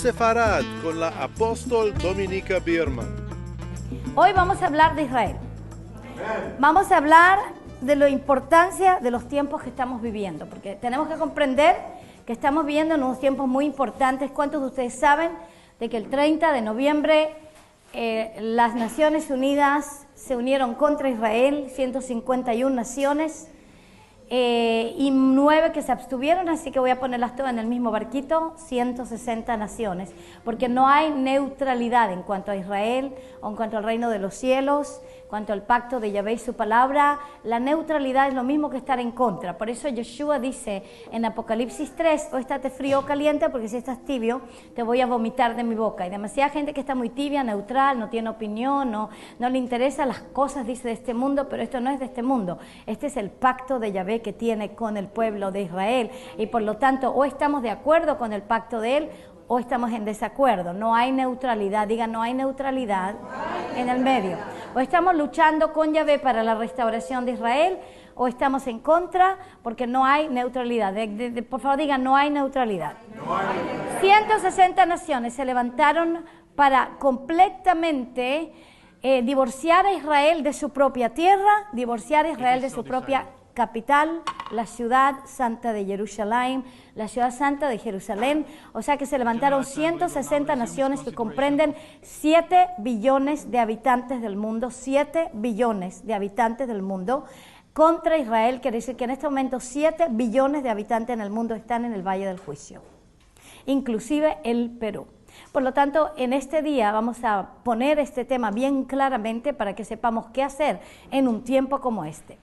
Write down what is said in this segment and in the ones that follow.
Sefarad con la apóstol Dominica Bierman. Hoy vamos a hablar de Israel. Vamos a hablar de la importancia de los tiempos que estamos viviendo, porque tenemos que comprender que estamos viviendo en unos tiempos muy importantes. ¿Cuántos de ustedes saben de que el 30 de noviembre las Naciones Unidas se unieron contra Israel, 151 naciones y 9 que se abstuvieron, así que voy a ponerlas todas en el mismo barquito, 160 naciones, porque no hay neutralidad en cuanto a Israel o en cuanto al reino de los cielos, en cuanto al pacto de Yahvé y su palabra. La neutralidad es lo mismo que estar en contra. Por eso Yeshua dice en Apocalipsis 3, o estate frío o caliente, porque si estás tibio te voy a vomitar de mi boca. Hay demasiada gente que está muy tibia, neutral, no tiene opinión, no le interesa las cosas, dice, de este mundo, pero esto no es de este mundo. Este es el pacto de Yahvé que tiene con el pueblo de Israel, y por lo tanto o estamos de acuerdo con el pacto de él o estamos en desacuerdo. No hay neutralidad, digan, no hay neutralidad en el medio. O estamos luchando con Yahvé para la restauración de Israel o estamos en contra, porque no hay neutralidad. Por favor digan, no hay neutralidad. 160 naciones se levantaron para completamente divorciar a Israel de su propia tierra, divorciar a Israel de su propia capital, la ciudad santa de Jerusalén, la ciudad santa de Jerusalén. O sea que se levantaron 160 naciones que comprenden 7 billones de habitantes del mundo, 7 billones de habitantes del mundo, contra Israel. Quiere decir que en este momento 7 billones de habitantes en el mundo están en el Valle del Juicio, inclusive el Perú. Por lo tanto, en este día vamos a poner este tema bien claramente para que sepamos qué hacer en un tiempo como este.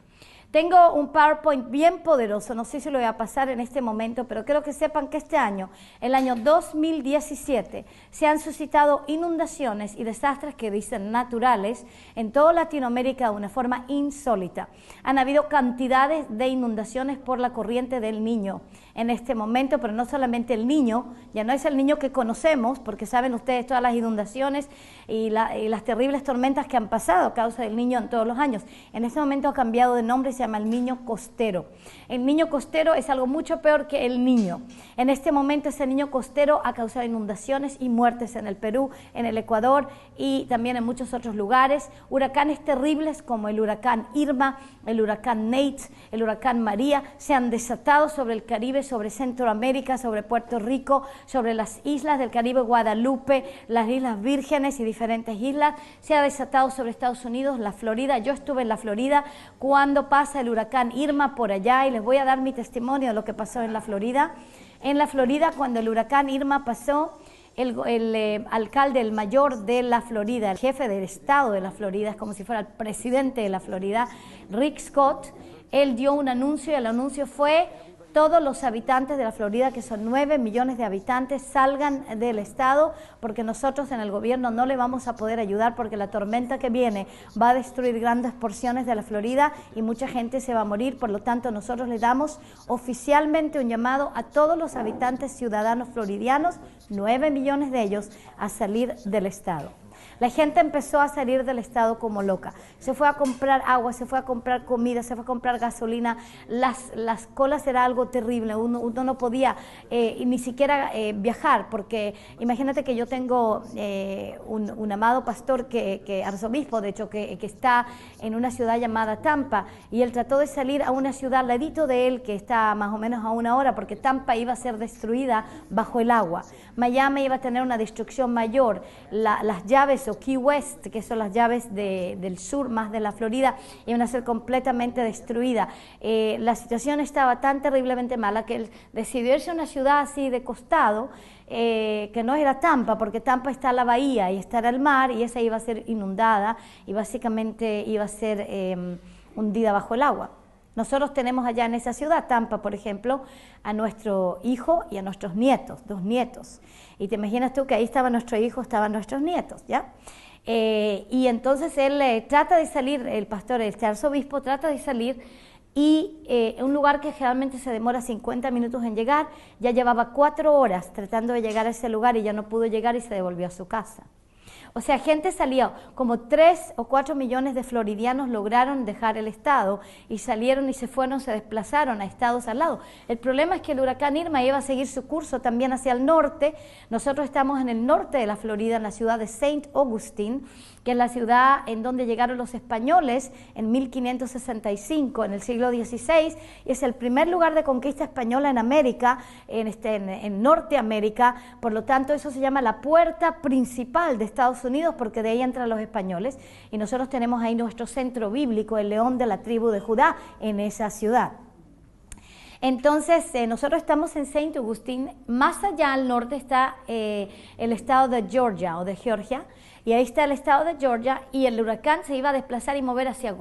Tengo un PowerPoint bien poderoso, no sé si lo voy a pasar en este momento, pero quiero que sepan que este año, el año 2017, se han suscitado inundaciones y desastres que dicen naturales en toda Latinoamérica de una forma insólita. Han habido cantidades de inundaciones por la corriente del Niño en este momento, pero no solamente el Niño, ya no es el Niño que conocemos, porque saben ustedes todas las inundaciones y las terribles tormentas que han pasado a causa del Niño en todos los años. En este momento ha cambiado de nombre, se llama el Niño Costero. El Niño Costero es algo mucho peor que el Niño. En este momento ese Niño Costero ha causado inundaciones y muertes en el Perú, en el Ecuador y también en muchos otros lugares. Huracanes terribles como el huracán Irma, el huracán Nate, el huracán María se han desatado sobre el Caribe, sobre Centroamérica, sobre Puerto Rico, sobre las islas del Caribe, Guadalupe, las Islas Vírgenes y diferentes islas. Se ha desatado sobre Estados Unidos, la Florida. Yo estuve en la Florida cuando pasa el huracán Irma por allá y les voy a dar mi testimonio de lo que pasó en la Florida. En la Florida, cuando el huracán Irma pasó, el alcalde, el mayor de la Florida, el jefe del estado de la Florida, es como si fuera el presidente de la Florida, Rick Scott, él dio un anuncio y el anuncio fue: todos los habitantes de la Florida, que son 9 millones de habitantes, salgan del estado, porque nosotros en el gobierno no le vamos a poder ayudar, porque la tormenta que viene va a destruir grandes porciones de la Florida y mucha gente se va a morir. Por lo tanto, nosotros le damos oficialmente un llamado a todos los habitantes ciudadanos floridianos, 9 millones de ellos, a salir del estado. La gente empezó a salir del estado como loca. Se fue a comprar agua, se fue a comprar comida, se fue a comprar gasolina. Las colas era algo terrible. Uno no podía ni siquiera viajar, porque imagínate que yo tengo un amado pastor, arzobispo, de hecho, que está en una ciudad llamada Tampa, y él trató de salir a una ciudad al ladito de él, que está más o menos a 1 hora, porque Tampa iba a ser destruida bajo el agua. Miami iba a tener una destrucción mayor. Las llaves, o Key West, que son las llaves del sur más de la Florida, iban a ser completamente destruidas. La situación estaba tan terriblemente mala que él decidió irse a una ciudad así de costado, que no era Tampa, porque Tampa está en la bahía y está en el mar, y esa iba a ser inundada y básicamente iba a ser hundida bajo el agua. Nosotros tenemos allá en esa ciudad, Tampa, por ejemplo, a nuestro hijo y a nuestros nietos, 2 nietos. Y te imaginas tú que ahí estaba nuestro hijo, estaban nuestros nietos, ¿ya? Y entonces él trata de salir, el pastor, el arzobispo, trata de salir, y un lugar que generalmente se demora 50 minutos en llegar, ya llevaba 4 horas tratando de llegar a ese lugar y ya no pudo llegar y se devolvió a su casa. O sea, gente salió, como 3 o 4 millones de floridianos lograron dejar el estado y salieron y se fueron, se desplazaron a estados al lado. El problema es que el huracán Irma iba a seguir su curso también hacia el norte. Nosotros estamos en el norte de la Florida, en la ciudad de Saint Augustine, que es la ciudad en donde llegaron los españoles en 1565, en el siglo XVI, y es el primer lugar de conquista española en América, en Norteamérica. Por lo tanto, eso se llama la puerta principal de Estados Unidos, porque de ahí entran los españoles, y nosotros tenemos ahí nuestro centro bíblico, el león de la tribu de Judá, en esa ciudad. Entonces, nosotros estamos en Saint Augustine. Más allá al norte está el estado de Georgia o de Georgia, y ahí está el estado de Georgia, y el huracán se iba a desplazar y mover hacia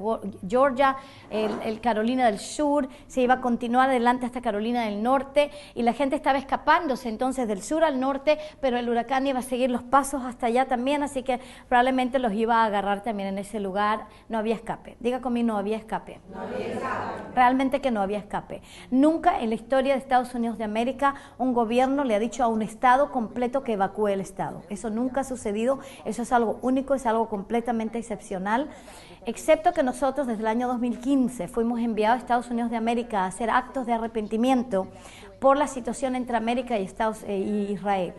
Georgia, el Carolina del Sur, se iba a continuar adelante hasta Carolina del Norte, y la gente estaba escapándose entonces del sur al norte, pero el huracán iba a seguir los pasos hasta allá también, así que probablemente los iba a agarrar también en ese lugar. No había escape. Diga conmigo, no había escape. No había escape. Realmente que no había escape. Nunca en la historia de Estados Unidos de América un gobierno le ha dicho a un estado completo que evacúe el estado. Eso nunca ha sucedido, eso es algo único, es algo completamente excepcional, excepto que nosotros desde el año 2015 fuimos enviados a Estados Unidos de América a hacer actos de arrepentimiento por la situación entre América y Israel.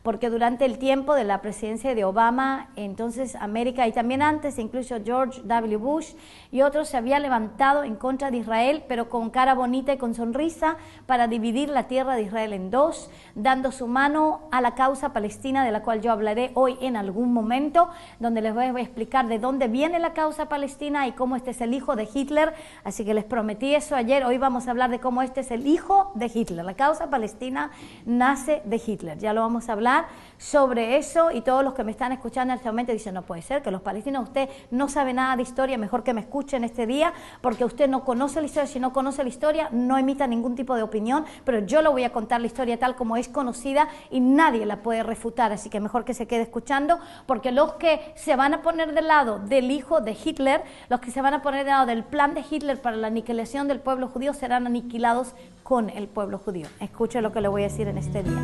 Porque durante el tiempo de la presidencia de Obama, entonces América, y también antes, incluso George W. Bush y otros, se había levantado en contra de Israel, pero con cara bonita y con sonrisa, para dividir la tierra de Israel en dos, dando su mano a la causa palestina, de la cual yo hablaré hoy en algún momento, donde les voy a explicar de dónde viene la causa palestina y cómo este es el hijo de Hitler. Así que les prometí eso ayer. Hoy vamos a hablar de cómo este es el hijo de Hitler. La causa palestina nace de Hitler. Ya lo vamos a hablar sobre eso, y todos los que me están escuchando en este momento dicen: no puede ser que los palestinos, usted no sabe nada de historia, mejor que me escuchen este día, porque usted no conoce la historia. Si no conoce la historia, no emita ningún tipo de opinión, pero yo le voy a contar la historia tal como es conocida y nadie la puede refutar, así que mejor que se quede escuchando, porque los que se van a poner del lado del hijo de Hitler, los que se van a poner del lado del plan de Hitler para la aniquilación del pueblo judío, serán aniquilados con el pueblo judío. Escuche lo que le voy a decir en este día.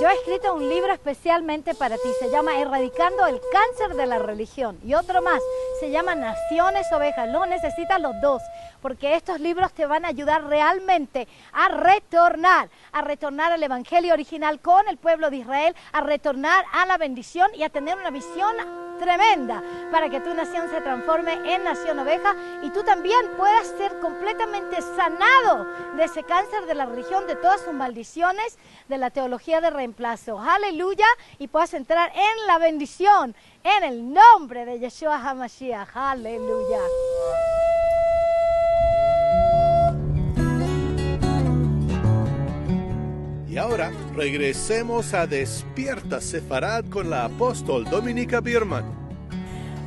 Yo he escrito un libro especialmente para ti, se llama Erradicando el cáncer de la religión, y otro más, se llama Naciones Ovejas. Lo necesitas los dos, porque estos libros te van a ayudar realmente a retornar al evangelio original con el pueblo de Israel, a retornar a la bendición y a tener una visión tremenda para que tu nación se transforme en nación oveja, y tú también puedas ser completamente sanado de ese cáncer de la religión, de todas sus maldiciones, de la teología de reemplazo. Aleluya, y puedas entrar en la bendición en el nombre de Yeshua HaMashiach. Aleluya. Y ahora regresemos a Despierta Sefarad con la apóstol Dominica Biermann.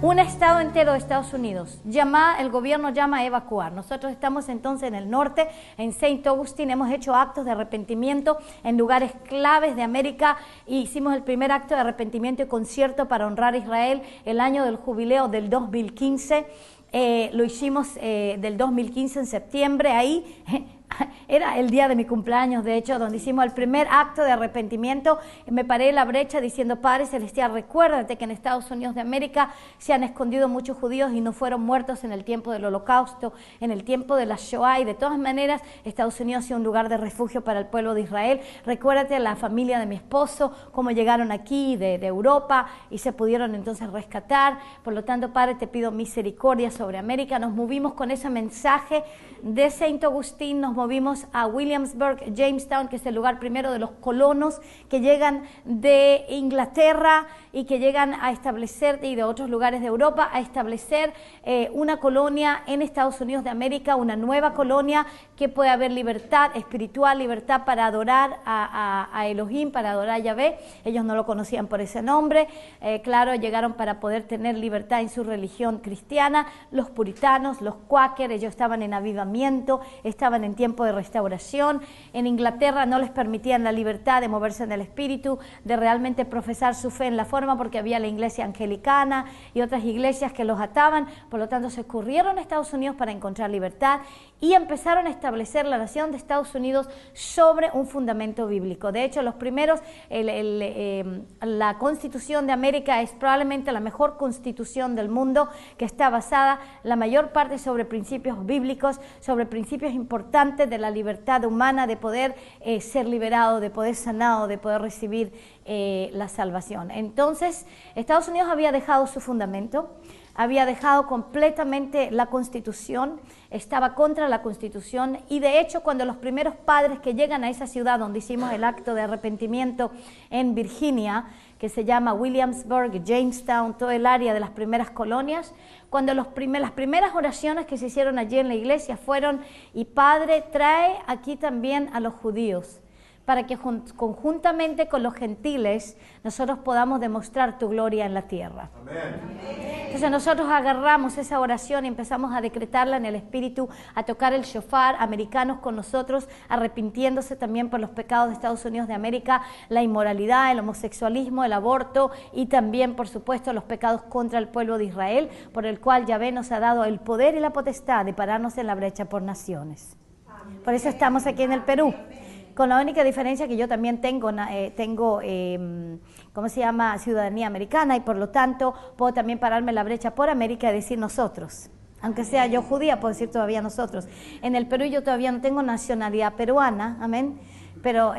Un estado entero de Estados Unidos, el gobierno llama a evacuar. Nosotros estamos entonces en el norte, en Saint Augustine. Hemos hecho actos de arrepentimiento en lugares claves de América. Hicimos el primer acto de arrepentimiento y concierto para honrar a Israel el año del jubileo del 2015. Lo hicimos del 2015 en septiembre, ahí era el día de mi cumpleaños, de hecho, donde hicimos el primer acto de arrepentimiento. Me paré en la brecha diciendo: Padre Celestial, recuérdate que en Estados Unidos de América se han escondido muchos judíos y no fueron muertos en el tiempo del Holocausto, en el tiempo de la Shoah, y de todas maneras Estados Unidos ha sido un lugar de refugio para el pueblo de Israel. Recuérdate a la familia de mi esposo, cómo llegaron aquí de Europa y se pudieron entonces rescatar. Por lo tanto, Padre, te pido misericordia sobre América. Nos movimos con ese mensaje de Saint Augustine, nos movimos a Williamsburg, Jamestown, que es el lugar primero de los colonos que llegan de Inglaterra y que llegan a establecer, y de otros lugares de Europa, a establecer una colonia en Estados Unidos de América, una nueva colonia que puede haber libertad espiritual, libertad para adorar a Elohim, para adorar a Yahvé. Ellos no lo conocían por ese nombre, claro, llegaron para poder tener libertad en su religión cristiana. Los puritanos, los cuáqueros, ellos estaban en avivamiento, estaban en tiempo tiempo de restauración. En Inglaterra no les permitían la libertad de moverse en el espíritu, de realmente profesar su fe en la forma, porque había la iglesia anglicana y otras iglesias que los ataban. Por lo tanto, se escurrieron a Estados Unidos para encontrar libertad y empezaron a establecer la nación de Estados Unidos sobre un fundamento bíblico. De hecho, los primeros, la Constitución de América es probablemente la mejor constitución del mundo, que está basada la mayor parte sobre principios bíblicos, sobre principios importantes de la libertad humana, de poder ser liberado, de poder sanado, de poder recibir la salvación. Entonces, Estados Unidos había dejado su fundamento, había dejado completamente la Constitución, estaba contra la Constitución, y de hecho cuando los primeros padres que llegan a esa ciudad donde hicimos el acto de arrepentimiento en Virginia, que se llama Williamsburg, Jamestown, todo el área de las primeras colonias, cuando las primeras oraciones que se hicieron allí en la iglesia fueron: y Padre, trae aquí también a los judíos, para que conjuntamente con los gentiles nosotros podamos demostrar tu gloria en la tierra. Amén. Entonces nosotros agarramos esa oración y empezamos a decretarla en el espíritu, a tocar el shofar, americanos con nosotros, arrepintiéndose también por los pecados de Estados Unidos de América, la inmoralidad, el homosexualismo, el aborto y también, por supuesto, los pecados contra el pueblo de Israel, por el cual Yahvé nos ha dado el poder y la potestad de pararnos en la brecha por naciones. Por eso estamos aquí en el Perú. Con la única diferencia que yo también tengo ¿cómo se llama?, ciudadanía americana, y por lo tanto puedo también pararme en la brecha por América y decir nosotros. Aunque sea yo judía, puedo decir todavía nosotros. En el Perú yo todavía no tengo nacionalidad peruana, amén, pero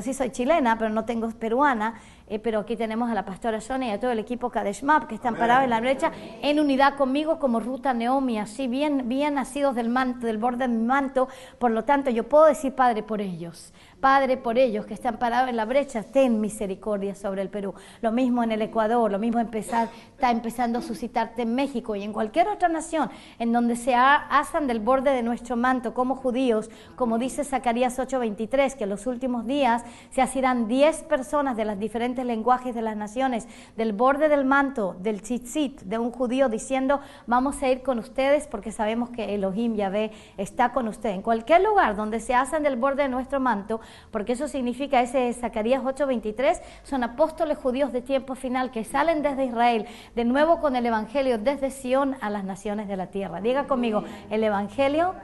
sí soy chilena, pero no tengo peruana. Pero aquí tenemos a la pastora Sonia y a todo el equipo Kadesh Map, que están parados en la brecha en unidad conmigo como Ruta Naomi, así bien nacidos del manto, del borde de mi manto. Por lo tanto yo puedo decir: Padre, por ellos que están parados en la brecha, ten misericordia sobre el Perú. Lo mismo en el Ecuador, lo mismo está empezando a suscitarte en México y en cualquier otra nación en donde se asan del borde de nuestro manto como judíos, como dice Zacarías 8:23, que en los últimos días se asirán 10 personas de las diferentes lenguajes de las naciones del borde del manto, del tzitzit, de un judío, diciendo: vamos a ir con ustedes porque sabemos que Elohim Yahvé está con ustedes. En cualquier lugar donde se asan del borde de nuestro manto, porque eso significa, ese Zacarías 8:23, son apóstoles judíos de tiempo final que salen desde Israel, de nuevo con el evangelio desde Sion a las naciones de la tierra. Diga conmigo: el evangelio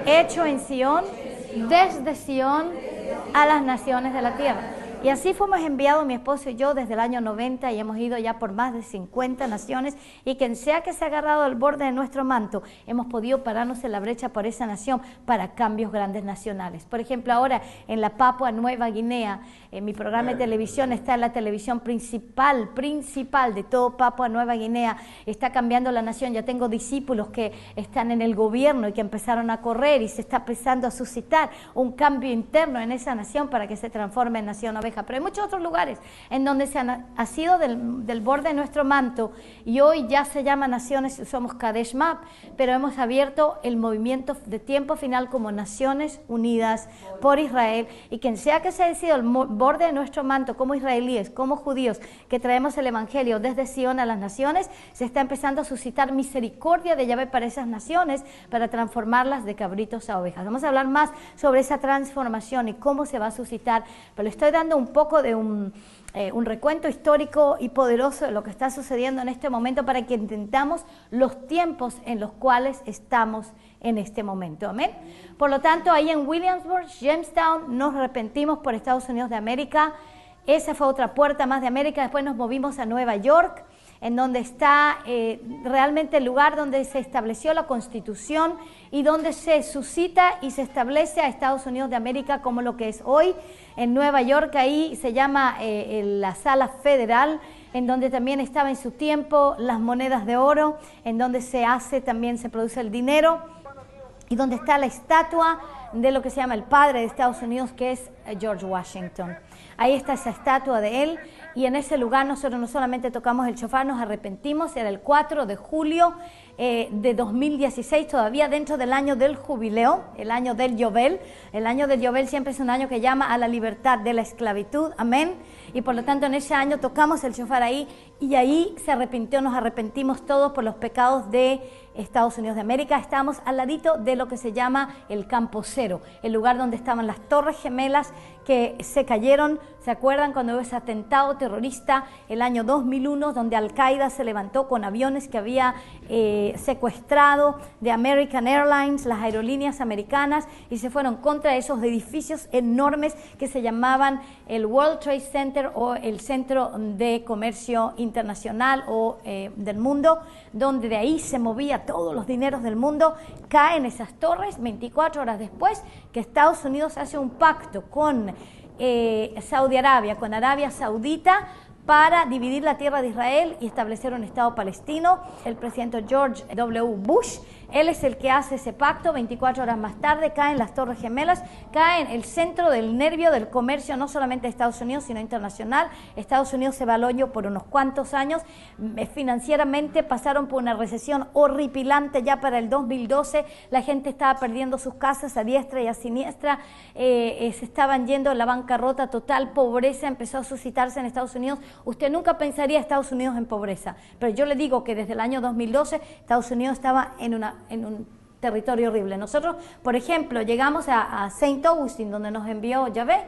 hecho en Sion, desde Sion a las naciones de la tierra. Y así fuimos enviados mi esposo y yo desde el año 90 y hemos ido ya por más de 50 naciones, y quien sea que se ha agarrado al borde de nuestro manto, hemos podido pararnos en la brecha por esa nación para cambios grandes nacionales. Por ejemplo, ahora en la Papua Nueva Guinea, mi programa de televisión está en la televisión principal de todo Papua Nueva Guinea, está cambiando la nación. Ya tengo discípulos que están en el gobierno y que empezaron a correr, y se está empezando a suscitar un cambio interno en esa nación para que se transforme en nación oveja. Pero hay muchos otros lugares en donde se han sido del borde de nuestro manto, y hoy ya se llama naciones, somos Kadesh Map, pero hemos abierto el movimiento de tiempo final como Naciones Unidas por Israel, y quien sea que se haya sido el borde de nuestro manto, como israelíes, como judíos, que traemos el evangelio desde Sion a las naciones, se está empezando a suscitar misericordia de Yahvé para esas naciones, para transformarlas de cabritos a ovejas. Vamos a hablar más sobre esa transformación y cómo se va a suscitar, pero le estoy dando un poco de un recuento histórico y poderoso de lo que está sucediendo en este momento, para que entendamos los tiempos en los cuales estamos en este momento. Amén. Por lo tanto, ahí en Williamsburg, Jamestown, nos arrepentimos por Estados Unidos de América. Esa fue otra puerta más de América. Después nos movimos a Nueva York, en donde está realmente el lugar donde se estableció la Constitución y donde se suscita y se establece a Estados Unidos de América como lo que es hoy. En Nueva York, ahí se llama la Sala Federal, en donde también estaba en su tiempo las monedas de oro, en donde también se produce el dinero, y donde está la estatua de lo que se llama el padre de Estados Unidos, que es George Washington. Ahí está esa estatua de él, y en ese lugar nosotros no solamente tocamos el shofar, nos arrepentimos. Era el 4 de julio de 2016, todavía dentro del año del jubileo, el año del Yobel. El año del Yobel siempre es un año que llama a la libertad de la esclavitud, amén. Y por lo tanto en ese año tocamos el shofar ahí, y ahí nos arrepentimos todos por los pecados de Estados Unidos de América. Estamos al ladito de lo que se llama el Campo C. 0, el lugar donde estaban las Torres Gemelas que se cayeron. ¿Se acuerdan cuando hubo ese atentado terrorista el año 2001 donde Al-Qaeda se levantó con aviones que había secuestrado de American Airlines, las aerolíneas americanas, y se fueron contra esos edificios enormes que se llamaban el World Trade Center o el Centro de Comercio Internacional o del mundo, donde de ahí se movía todos los dineros del mundo? Caen esas torres 24 horas después que Estados Unidos hace un pacto con Saudi Arabia, con Arabia Saudita, para dividir la tierra de Israel y establecer un Estado palestino. El presidente George W. Bush, él es el que hace ese pacto. 24 horas más tarde caen las Torres Gemelas, caen el centro del nervio del comercio, no solamente de Estados Unidos, sino internacional. Estados Unidos se va al hoyo por unos cuantos años. Financieramente pasaron por una recesión horripilante ya para el 2012. La gente estaba perdiendo sus casas a diestra y a siniestra. Se estaban yendo a la bancarrota total, pobreza empezó a suscitarse en Estados Unidos. Usted nunca pensaría Estados Unidos en pobreza, pero yo le digo que desde el año 2012 Estados Unidos estaba en un territorio horrible. Nosotros, por ejemplo, llegamos a St. Augustine, donde nos envió Yahvé,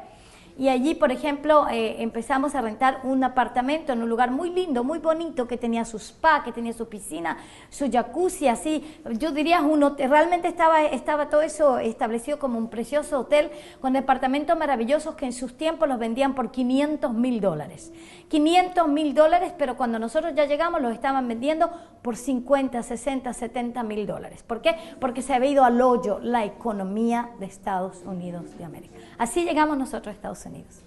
y allí, por ejemplo, empezamos a rentar un apartamento en un lugar muy lindo, muy bonito, que tenía su spa, que tenía su piscina, su jacuzzi, así, yo diría un hotel. Realmente estaba todo eso establecido como un precioso hotel, con departamentos maravillosos que en sus tiempos los vendían por $500,000. $500,000, pero cuando nosotros ya llegamos los estaban vendiendo por $50, $60, $70,000. ¿Por qué? Porque se había ido al hoyo la economía de Estados Unidos de América. Así llegamos nosotros a Estados Unidos.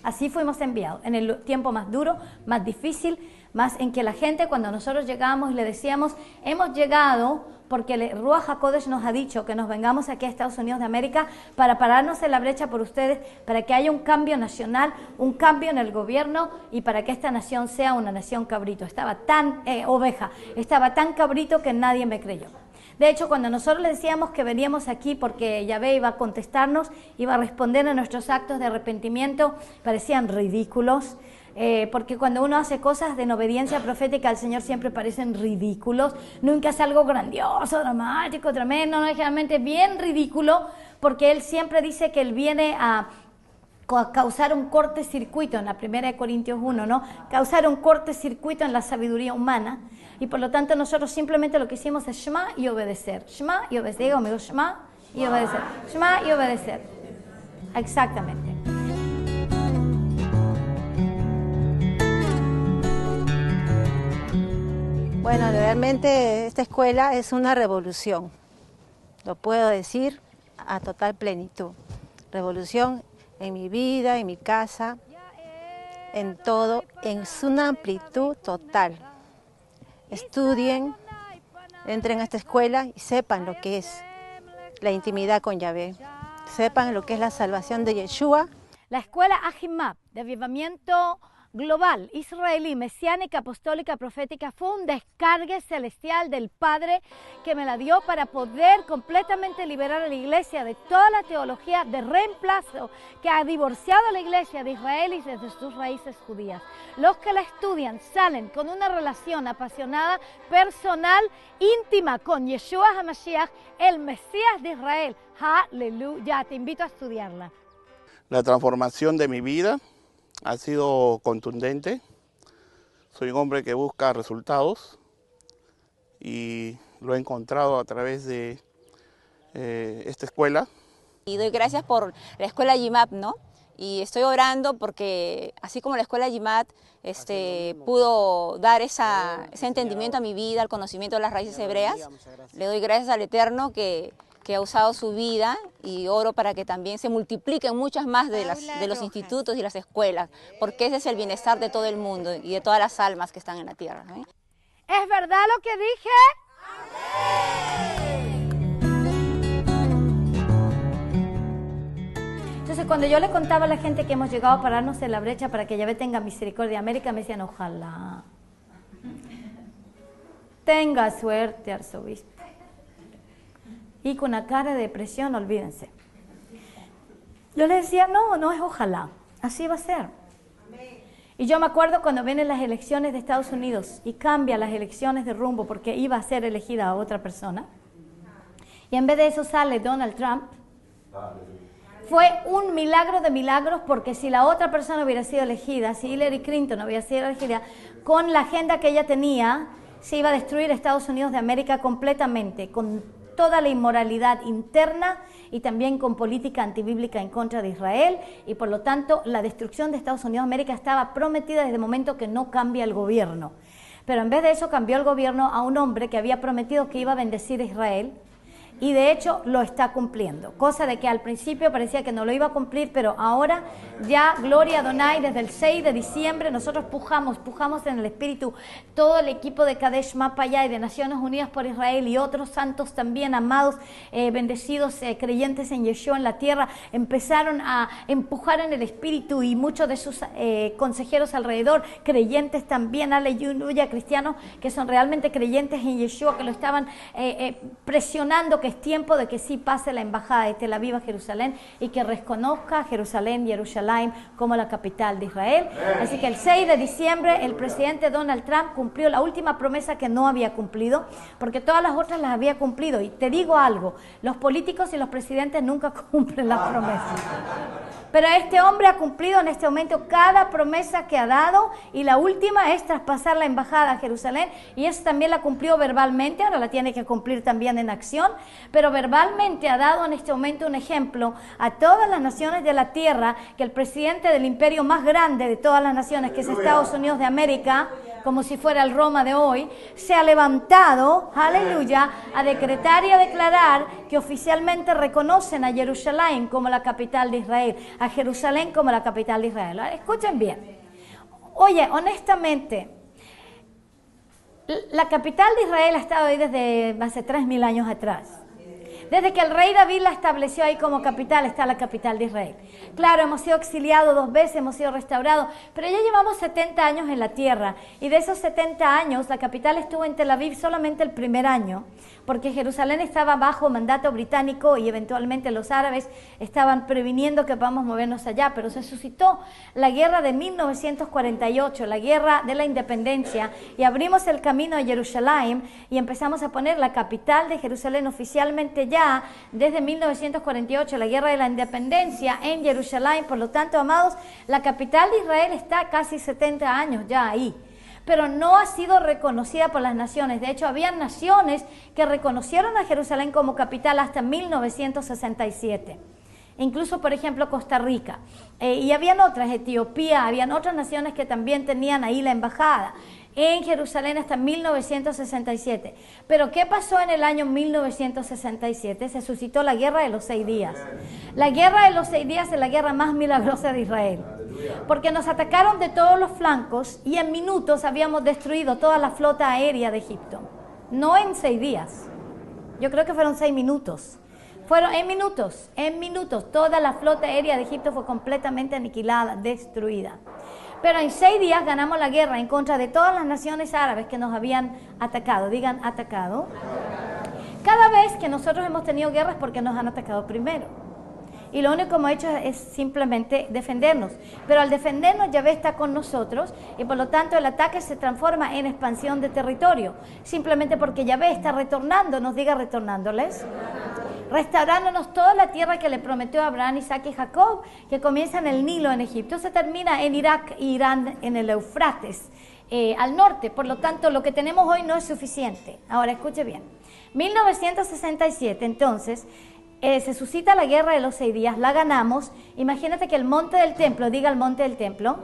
Así fuimos enviados, en el tiempo más duro, más difícil, más en que la gente, cuando nosotros llegamos y le decíamos, hemos llegado porque el Ruach HaKodesh nos ha dicho que nos vengamos aquí a Estados Unidos de América para pararnos en la brecha por ustedes, para que haya un cambio nacional, un cambio en el gobierno y para que esta nación sea una nación cabrito. Estaba tan oveja, estaba tan cabrito que nadie me creyó. De hecho, cuando nosotros le decíamos que veníamos aquí porque Yahvé iba a contestarnos, iba a responder a nuestros actos de arrepentimiento, parecían ridículos, porque cuando uno hace cosas de obediencia profética al Señor siempre parecen ridículos, nunca es algo grandioso, dramático, tremendo, no, es realmente bien ridículo, porque Él siempre dice que Él viene a causar un cortocircuito en la 1 Corintios 1, ¿no? Causar un cortocircuito en la sabiduría humana. Y por lo tanto nosotros simplemente lo que hicimos es Shema y obedecer. Shema y obedecer. Diga conmigo, Shema y obedecer. Shema y obedecer. Exactamente. Bueno, realmente esta escuela es una revolución. Lo puedo decir a total plenitud. Revolución en mi vida, en mi casa, en todo, en una amplitud total. Estudien, entren a esta escuela y sepan lo que es la intimidad con Yahvé. Sepan lo que es la salvación de Yeshua. La escuela Ahimab de avivamiento global, israelí, mesiánica, apostólica, profética, fue un descargue celestial del Padre que me la dio para poder completamente liberar a la iglesia de toda la teología de reemplazo que ha divorciado a la iglesia de Israel y desde sus raíces judías. Los que la estudian salen con una relación apasionada, personal, íntima con Yeshua HaMashiach, el Mesías de Israel. Aleluya, te invito a estudiarla. La transformación de mi vida ha sido contundente. Soy un hombre que busca resultados y lo he encontrado a través de esta escuela. Y doy gracias por la escuela YIMAP, ¿no? Y estoy orando porque así como la escuela YIMAP pudo dar ese entendimiento a mi vida, el conocimiento de las raíces hebreas, le doy gracias al Eterno que ha usado su vida y oro para que también se multipliquen muchas más de los institutos y las escuelas, porque ese es el bienestar de todo el mundo y de todas las almas que están en la tierra. ¿Es verdad lo que dije? Entonces, cuando yo le contaba a la gente que hemos llegado a pararnos en la brecha para que Yahvé tenga misericordia de América, me decían, ojalá. Tenga suerte, arzobispo. Y con una cara de depresión, olvídense. Yo le decía, no es ojalá, así va a ser. Y yo me acuerdo cuando vienen las elecciones de Estados Unidos y cambian las elecciones de rumbo porque iba a ser elegida a otra persona. Y en vez de eso sale Donald Trump Fue un milagro de milagros, porque si la otra persona hubiera sido elegida, si Hillary Clinton hubiera sido elegida, con la agenda que ella tenía, se iba a destruir Estados Unidos de América completamente, con toda la inmoralidad interna y también con política antibíblica en contra de Israel, y por lo tanto la destrucción de Estados Unidos de América estaba prometida desde el momento que no cambia el gobierno. Pero en vez de eso cambió el gobierno a un hombre que había prometido que iba a bendecir a Israel, y de hecho lo está cumpliendo, cosa de que al principio parecía que no lo iba a cumplir, pero ahora ya, gloria a Adonai, desde el 6 de diciembre nosotros pujamos en el espíritu, todo el equipo de Kadesh Mapaya y de Naciones Unidas por Israel y otros santos también amados, bendecidos, creyentes en Yeshua en la tierra, empezaron a empujar en el espíritu, y muchos de sus consejeros alrededor, creyentes también, aleluya, cristianos que son realmente creyentes en Yeshua, que lo estaban presionando, que es tiempo de que sí pase la embajada de Tel Aviv a Jerusalén y que reconozca a Jerusalén, Jerusalén, como la capital de Israel. Así que el 6 de diciembre el presidente Donald Trump cumplió la última promesa que no había cumplido, porque todas las otras las había cumplido. Y te digo algo, los políticos y los presidentes nunca cumplen las promesas. Pero este hombre ha cumplido en este momento cada promesa que ha dado, y la última es traspasar la embajada a Jerusalén, y eso también la cumplió verbalmente, ahora la tiene que cumplir también en acción, pero verbalmente ha dado en este momento un ejemplo a todas las naciones de la tierra, que el presidente del imperio más grande de todas las naciones, que es Estados Unidos de América, como si fuera el Roma de hoy, se ha levantado, aleluya, a decretar y a declarar que oficialmente reconocen a Jerusalén como la capital de Israel, a Jerusalén como la capital de Israel. Escuchen bien. Oye, honestamente, la capital de Israel ha estado ahí desde hace 3000 años atrás. Desde que el rey David la estableció ahí como capital, está la capital de Israel. Claro, hemos sido exiliados 2 veces, hemos sido restaurados, pero ya llevamos 70 años en la tierra, y de esos 70 años la capital estuvo en Tel Aviv solamente el primer año, porque Jerusalén estaba bajo mandato británico y eventualmente los árabes estaban previniendo que podamos movernos allá, pero se suscitó la guerra de 1948, la guerra de la independencia, y abrimos el camino a Jerusalén y empezamos a poner la capital de Jerusalén oficialmente ya desde 1948, la guerra de la independencia en Jerusalén. Por lo tanto, amados, la capital de Israel está casi 70 años ya ahí, pero no ha sido reconocida por las naciones. De hecho, había naciones que reconocieron a Jerusalén como capital hasta 1967. Incluso, por ejemplo, Costa Rica. Y habían otras, Etiopía, habían otras naciones que también tenían ahí la embajada en Jerusalén hasta 1967. Pero ¿qué pasó en el año 1967? Se suscitó la Guerra de los 6 días. La Guerra de los 6 días es la guerra más milagrosa de Israel, porque nos atacaron de todos los flancos y en minutos habíamos destruido toda la flota aérea de Egipto. No en 6 días, yo creo que fueron 6 minutos. Fueron en minutos, toda la flota aérea de Egipto fue completamente aniquilada, destruida. Pero en 6 días ganamos la guerra en contra de todas las naciones árabes que nos habían atacado. Digan, atacado. Cada vez que nosotros hemos tenido guerras es porque nos han atacado primero. Y lo único que hemos hecho es simplemente defendernos. Pero al defendernos, Yahvé está con nosotros, y por lo tanto el ataque se transforma en expansión de territorio. Simplemente porque Yahvé está retornando, nos diga retornándoles, restaurándonos toda la tierra que le prometió a Abraham, Isaac y Jacob, que comienza en el Nilo en Egipto, se termina en Irak e Irán en el Eufrates, al norte. Por lo tanto, lo que tenemos hoy no es suficiente. Ahora, escuche bien. 1967, entonces, se suscita la guerra de los 6 días, la ganamos. Imagínate que el monte del templo, diga el monte del templo.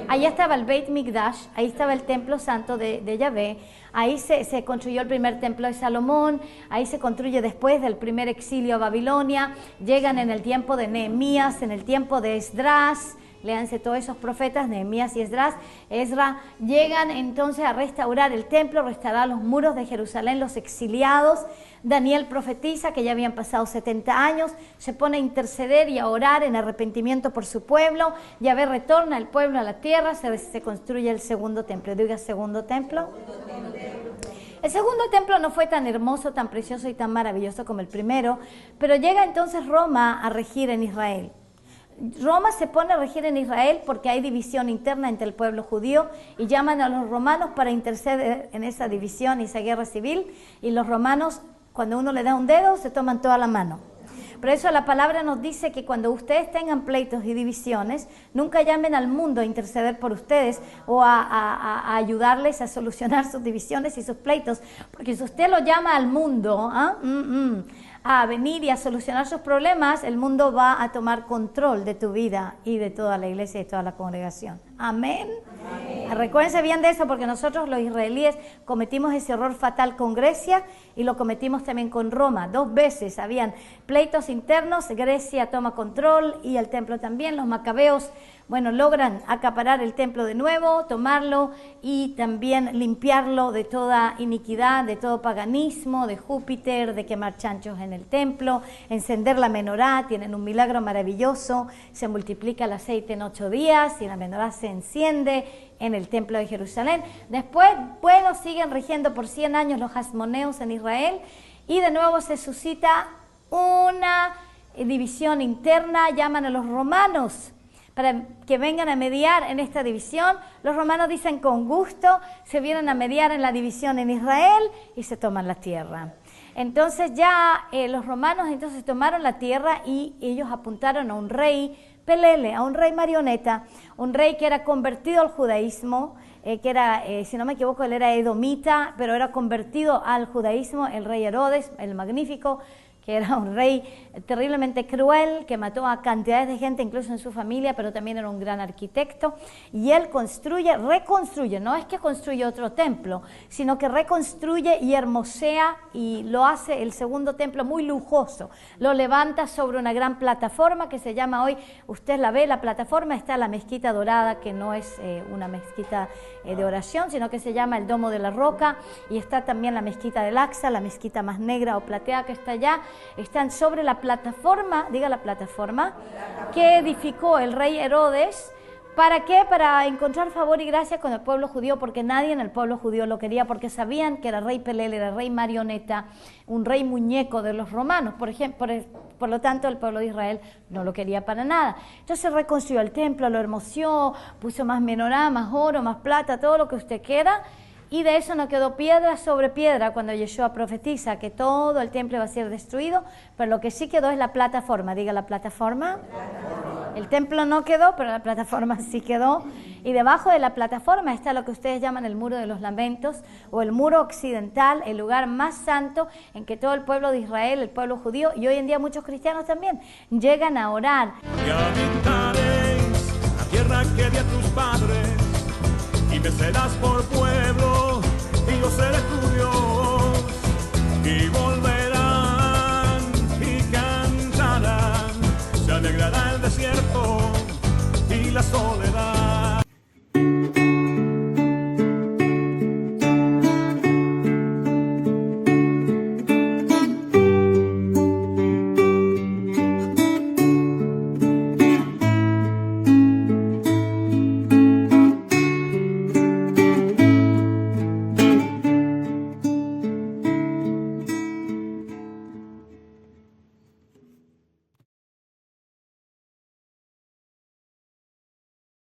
Ahí estaba el Beit Mikdash, ahí estaba el templo santo de Yahvé. Ahí se construyó el primer templo de Salomón, ahí se construye después del primer exilio a Babilonia. Llegan en el tiempo de Nehemías, en el tiempo de Esdras. Léanse todos esos profetas, Nehemías y Esdras. Llegan entonces a restaurar el templo, restaurar los muros de Jerusalén, los exiliados. Daniel profetiza que ya habían pasado 70 años, se pone a interceder y a orar en arrepentimiento por su pueblo. Yahvé retorna el pueblo a la tierra, se construye el segundo templo. Diga, segundo templo. El segundo templo no fue tan hermoso, tan precioso y tan maravilloso como el primero, pero llega entonces Roma a regir en Israel. Roma se pone a regir en Israel porque hay división interna entre el pueblo judío, y llaman a los romanos para interceder en esa división y esa guerra civil, y los romanos, cuando uno le da un dedo, se toman toda la mano. Por eso la palabra nos dice que cuando ustedes tengan pleitos y divisiones, nunca llamen al mundo a interceder por ustedes o a ayudarles a solucionar sus divisiones y sus pleitos, porque si usted lo llama al mundo a venir y a solucionar sus problemas, el mundo va a tomar control de tu vida y de toda la iglesia y de toda la congregación. Amén. Recuérdense bien de eso, porque nosotros los israelíes cometimos ese error fatal con Grecia y lo cometimos también con Roma. 2 veces habían pleitos internos, Grecia toma control y el templo también. Los macabeos, bueno, logran acaparar el templo de nuevo, tomarlo y también limpiarlo de toda iniquidad, de todo paganismo, de Júpiter, de quemar chanchos en el templo, encender la menorá. Tienen un milagro maravilloso, se multiplica el aceite en 8 días y la menorá se enciende en el templo de Jerusalén. Después, bueno, siguen rigiendo por 100 años los hasmoneos en Israel y de nuevo se suscita una división interna. Llaman a los romanos para que vengan a mediar en esta división. Los romanos dicen con gusto, se vienen a mediar en la división en Israel y se toman la tierra. Entonces ya los romanos entonces tomaron la tierra y ellos apuntaron a un rey pelele, a un rey marioneta, un rey que era convertido al judaísmo, que era, si no me equivoco, él era edomita, pero era convertido al judaísmo, el rey Herodes, el Magnífico, que era un rey terriblemente cruel, que mató a cantidades de gente, incluso en su familia, pero también era un gran arquitecto. Y él reconstruye, no es que construye otro templo, sino que reconstruye y hermosea y lo hace el segundo templo muy lujoso. Lo levanta sobre una gran plataforma que se llama hoy, usted la ve, la plataforma está la mezquita dorada, que no es una mezquita de oración, sino que se llama el Domo de la Roca, y está también la mezquita del Aqsa, la mezquita más negra o plateada que está allá. Están sobre la plataforma, diga la plataforma, que edificó el rey Herodes. ¿Para qué? Para encontrar favor y gracia con el pueblo judío, porque nadie en el pueblo judío lo quería, porque sabían que era rey pelele, era rey marioneta, un rey muñeco de los romanos, por ejemplo. Por lo tanto, el pueblo de Israel no lo quería para nada. Entonces reconstruyó el templo, lo hermoseó, puso más menorá, más oro, más plata, todo lo que usted quiera. Y de eso no quedó piedra sobre piedra cuando Yeshua profetiza que todo el templo va a ser destruido, pero lo que sí quedó es la plataforma. Diga la plataforma. El templo no quedó, pero la plataforma sí quedó. Y debajo de la plataforma está lo que ustedes llaman el Muro de los Lamentos, o el Muro Occidental, el lugar más santo en que todo el pueblo de Israel, el pueblo judío, y hoy en día muchos cristianos también, llegan a orar. Y habitaréis la tierra que di a tus padres, y me serás por pueblo, y yo seré